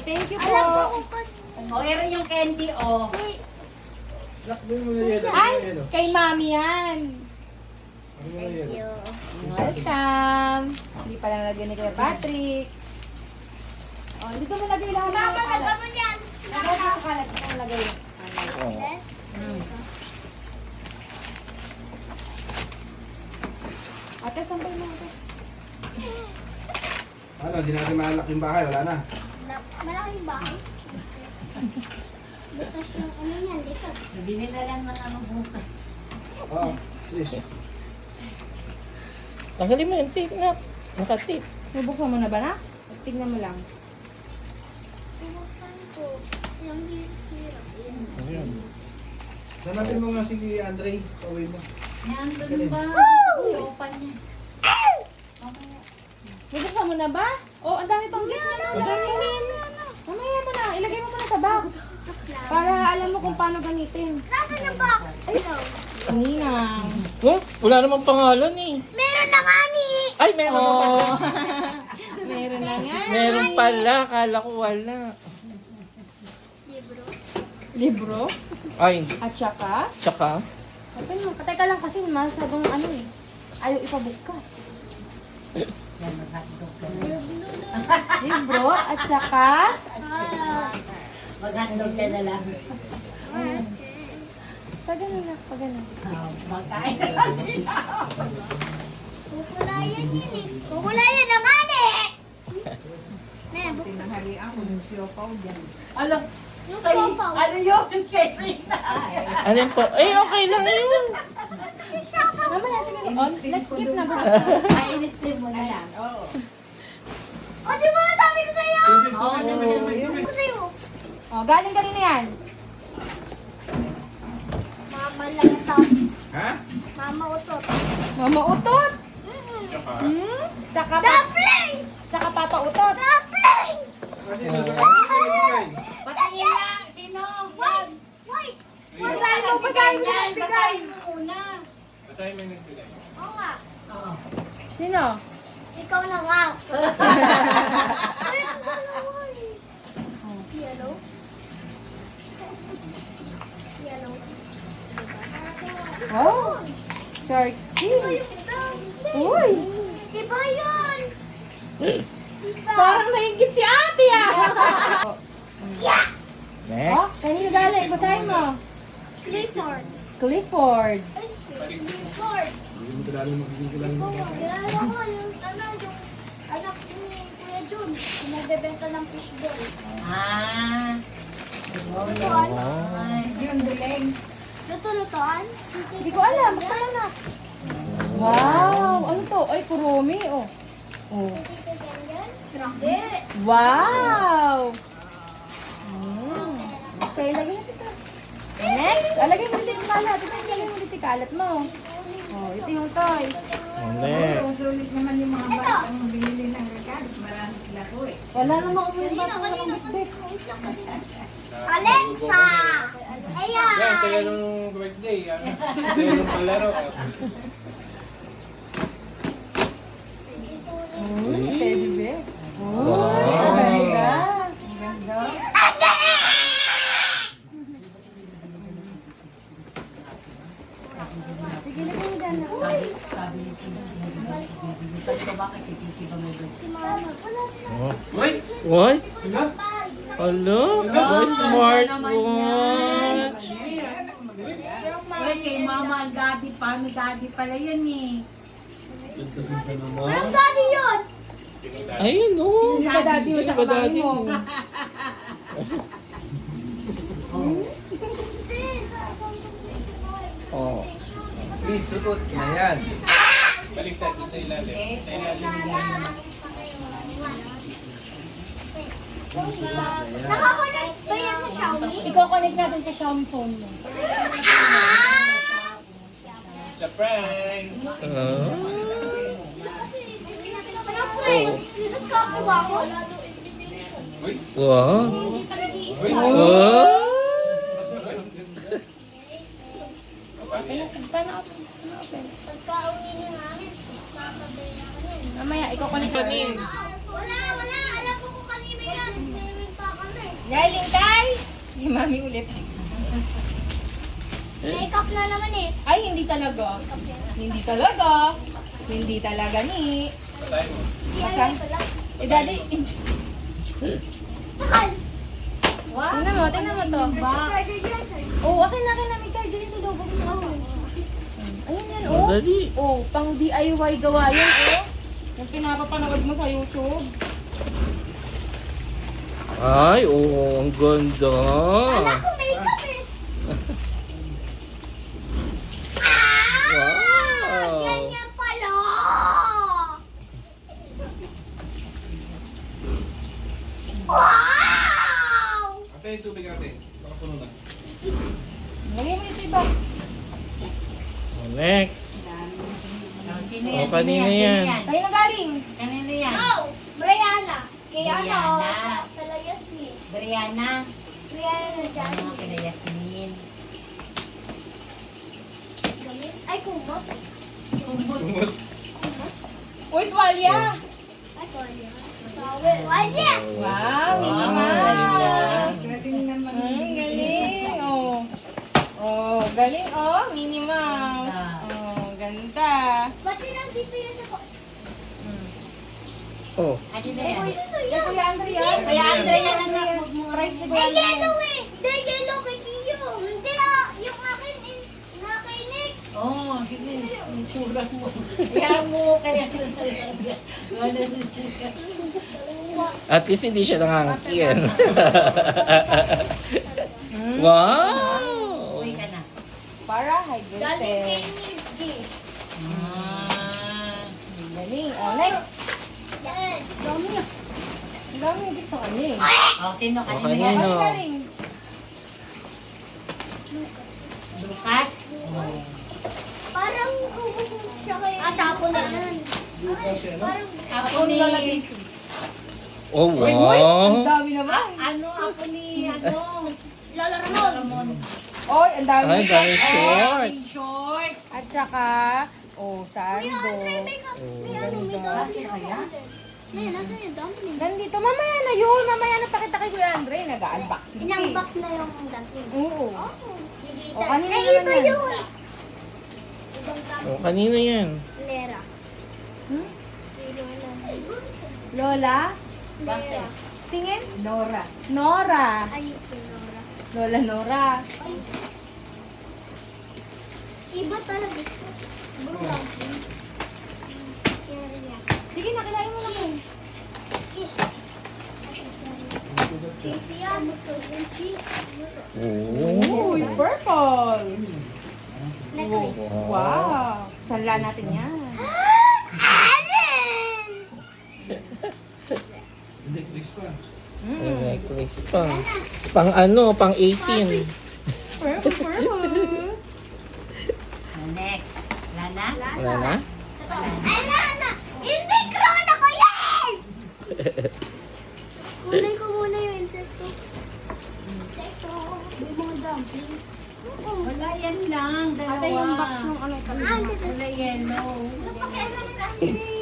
thank you po. Alam ko kung O, meron yung candy, o. Lakbay mo na yan. Ay, kay mami yan. Thank you. Welcome. Hindi pa lang lagyan ni Kuya Patrick. Oh, dito mo lagay lahat ng Mama, kalat. nagkaman yan. Lagay ng kalat. Dito mo lagay. Yes? Ate, sampay mo ate. Ano, di natin mahalak yung bahay. Wala na. Malaking bahay. Butas yung ano niyan, likod. Nabili na lang ng ano bukas. Oo. Please. Tanggalin mo yung tape na. Naka-tape. Nabuksan mo na ba na? Tignan mo lang. Sinuksan ko. Yung hirap. Ayun. Hanapin mo nga si Andre. Pauwi mo. Yan, doon ba? Open niya. Nabuksan mo na ba? Oh, ang dami pang gift na. Mamaya mo na. Ilagay mo muna sa box. Para alam mo kung paano gamitin. Nasaan yung box? Hello. Ninang. Oh, wala namang pangalan eh. Meron na nga ni. Ay, meron pa pala. Oh. Meron na nga. Meron pala. Kala ko wala. Libro. Libro. Ay, At saka, tsaka. open mo. Patay ka lang kasi masyadong ano eh. Ayaw ipabukas. Yan, mag-hotdog ka na. Libro. At saka, Mag-hotdog ka na lang. pag ano na, pag ano. Magkain na lang sila. Kukulayan yun eh. Kukulayan na nga eh. Ne, Alam, yung kay, sopaw. ano yun? Kay Rina. Alin po? Eh, okay lang yun. Mamaya, sige. Oh, next skip na ba? Ay, in-stream mo na yan. Oo. O, di ba sabi ko sa'yo? Oo, naman naman. Sabi ko sa'yo. Oh, galing kanina yan. Mama lang ito. Ha? Mama utot. Mama utot. Hmm? Tsaka, Dumpling! tsaka papa utot. Dumpling! Kasi nasa kanila. Patingin lang. Sino? Wait! Wait! Basahin mo, basahin mo. Yan, Bigay. basahin mo muna. Basahin mo yung nagbigay. Oo nga. Oo. Sino? Ikaw na nga. Ay, ang dalawa eh. Yellow? Yellow. Oh, shark Iba skin. yung dumpling. Uy, Iba yun. Iba. parang naingit si ate ah. Yeah! Oh, Next. kanino galing? Basahin mo. Clifford. Clifford. Ay, Clifford. Hindi mo kilala magiging kilala mo. Oo, kilala ko yung anak ni Kuya Jun. Yung nagbebenta ng fishball. Ah. Lutuan? Ay, Jun Duleng. Luto-lutoan? Hindi ko alam. Basta na. Wow, ano to? Ay, kurumi. Oh. Oh. Tita Ganyan? Grabe. Wow. Okay, lagyan natin ito. Next, lagay mo dito yung kalat. Ito, lagay mo dito yung kalat mo. Oh, ito yung toys. Next. Sulit naman yung mga Ito. batang binili ng regalos. Marami sila po eh. Wala namang umuwi ba ito ng bitbit. Alexa! Ayan! Yan, sa'yo nung birthday. Sa'yo nung palaro. Teddy bear. Oh, Wow. my God. Ang ganda. Sige, lagay mo dyan. Sabi ni Chichi, sabi ko bakit si Chichi ba may birthday? Si Mama. Wala sila. Oh. Uy! What? Ano? Hello? Very smart one. Uy, kay mama ang daddy pa. May daddy pala yan eh. Ganda-ganda naman. Anong daddy yun? Ayun, oh. Sino ba daddy mo Sino sa ba kamay daddy mo? mo? Oh. Please, suot na yan. Baliktad dun sa ilalim. Sa ilalim yan. Nakakonect ba yan sa Xiaomi? I-connect natin sa Xiaomi phone mo. Sa prank! Ah. Anong friend? Tapos kakakuha ko? Uy! Wow. Hindi pa nag-iisa. Uy! Wow. Paano open? Pagka-uwi niya namin, kakabay na kami. Mamaya, i-connect natin. Wala, wala. Alam ko kung kanino yan. Gaming pa Yarling kay? Yung mami ulit. Makeup na naman eh. Ay, hindi talaga. Hindi talaga. Hindi talaga ni. Patay mo. DIY ko lang. Eh, daddy. Sakal. Tingnan mo to. Charger dyan, charger. Oh, akin na may charger yun sa loob. Ayun yan, oh. Dali. Oh, pang DIY gawa yan, oh. Yung pinapapanood mo sa YouTube. Ay, oh, ang ganda. Anak ko, makeup eh. Wow. Ganyan pala. Wow! Ate, yung tubig ate. Baka puno na. Lagay mo ito box. Oh, next. Oh, sino Oh, yan? kanina Sino yan. yan? Kayo na galing. Kanino yan? No! Brianna. Kaya Brianna. ano, kala Yasmin. Brianna. Brianna na dyan. Ano kina Yasmin? Gamit. Ay, kumot. Kumot. Kumot. Uy, tuwalya. Ay, tuwalya. Towel. Tuwalya! Wow, Minnie Wow, Mouse. Minnie Galing, oh. Oh, galing, oh, Minnie Mouse. Oh, ganda. Ba't nandito yun ako? Oh. Ano na Ay, yan? dito Kaya yan. Kuya Andre yan. Kuya Andre yan ang nakot mo. Price ni Ay, Kuya Andre. yellow eh. The yellow kay Kiyo. Hindi yung akin na kay Nick. Oo, sige. Ang tsura mo. Kaya mo, kaya ano siya. At least hindi siya nangangkin. Wow. Uwi ka na. Para Galing kay hydrated. Nicky. Ah. Galing. Oh, next. Yan. Dami. Ang dami yung gift sa kanya eh. Oh, sino Oh, kanino kanino? yan? Ano galing? Lucas? Oh. Parang siya kay... sapo na yan. Bukas siya, no? Parang... Ako ni... Oh, Uy, wow. ang dami naman. Ano? Ako ni... Ano? Lola Ramon. Ramon. Oy, ang dami. Ay, dami Oh, short. Short. At saka, oh, Kuya sando. Andre, may ano, may ganda. dami Kasi kaya? Ngayon, nasa yung dami nila. Nandito, mamaya na yun. Mamaya na pakita kay Kuya Andre. Nag-unboxing. Inang-box na yung dami. Oo. Oh, O, kanina Ay, naman iba yan. yun. Ibang dami. Oh, kanina yan. Lera. Hmm? Ay, Lola? Bakit? Tingin? Nora. Nora. Ay, Nora. Lola Nora. Ay. Iba talaga siya. Ibang dami. Yan rin yan. Sige, nakilain mo na. Cheese. Cheese. Cheese yan. Yung cheese. Oh. Uy, purple. Necklace. Wow. Sanla natin yan. Allen! Hindi, please pa. May necklace pa. Pang ano, pang 18. Purple, purple. Next. Lana? Wala na? Alana! Hindi krona ko yan! Kulay ko muna yung insecto. Insecto. May mga dumpling. Wala yan lang. Dalawa. Ate, yung box ng ano. Ah, dito. Wala yellow. Napakialaman namin.